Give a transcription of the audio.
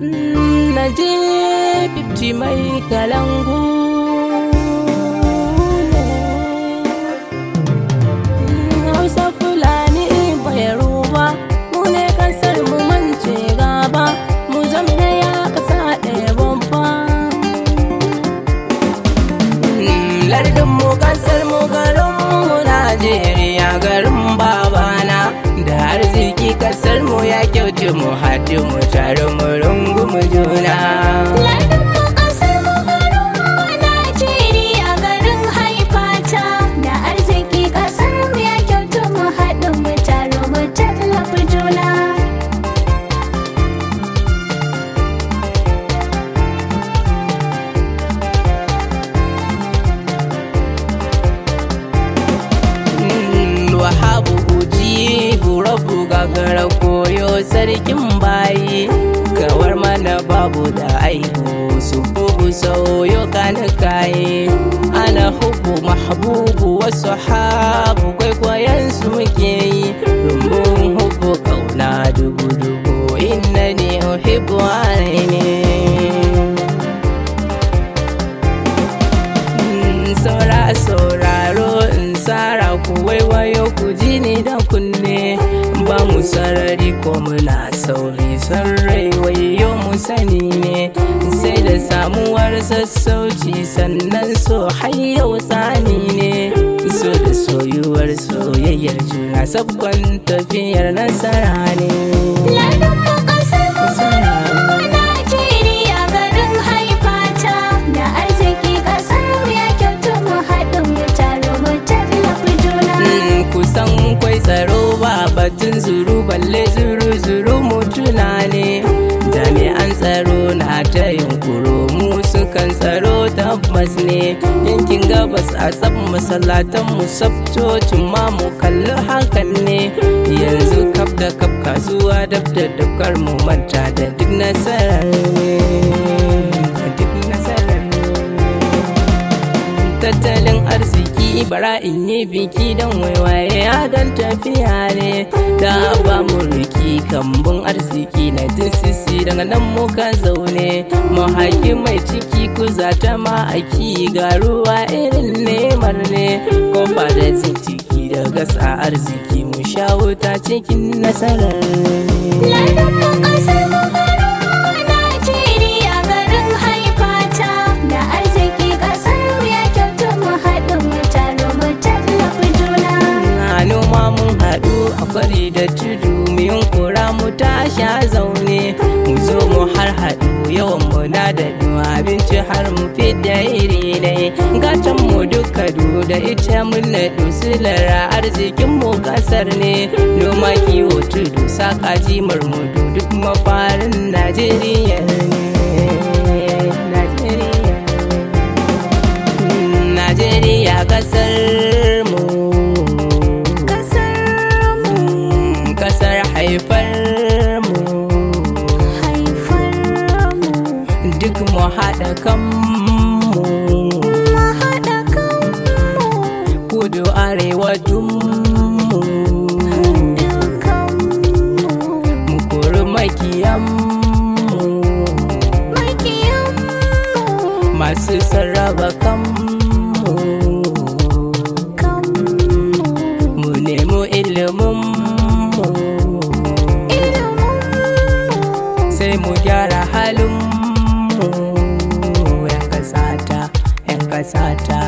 na je 50 mai kalangu Hausa Fulani Bayaruba mu ne kasar mu mance gaba mu zamne ya kasa ɗaya babba lardin mu kasar mu garin mu Najeriya garin babana da arziki kasar mu ya kyautu mu haɗu mu tare mu rungumu juna lardin mu kasar mu garin mu Najeriya garin haifata da arziki kasar mu ya kyautu mu haɗu mu tare mu tallafa juna Wahabu ujibu rabu gagara koyo sarkin bayi kawar mana babu da aibu su bugu sauyo kanikaye ana hubbu mahbubu wasu habu kwaikwayon su muke yi rumbun hubbu kauna dubu inna ne uhibbu aini sauraro in tsara ku waiwayo ku ji ni da kunne ba mu sarari ko muna sauri sarrai wayo mu sani ne sai da samuwar sassauci sannan so hayyau tsani ne so da soyuwar soyayyar juna sabkon tafiyar nasara ne kusan kwai tsaro ba batun zuru balle zuru mutuna ne jami'an tsaro na ta yunkuro mu sukan tsaro tabbas ne yankin gabas a tsab masallatan mu sabtocin ma mu kalli hakan ne yanzu kaf da kaf kasuwa dab da dukkan mu manta da duk nasarar ne tattalin arziki bara in yi biki don waiwaye don tafiya ne da ba mu riki kambun arziki na sisi daga nan muka zaune mu haƙi mai ciki ku zata ma aki ga ruwa irin nemar ne kofa da ciki da gasa arziki mu sha wuta cikin nasarar kwari da tudu miyun kura mu tasha zaune mu zo mu har haɗu yawan mu na da abinci har mu fidda iri dai gatan mu duka da ita mun naɗu silara arzikin mu kasar ne noma kiwo tudu saka jimar mu duk mafarin Najeriya Najeriya kasar mu haifar mu duk mu haɗa kanmu kudu arewa dummu mu kori makiyanmu masu sarrafa kanmu mu nemo ilimin sai mu gyara halin mu yan kasata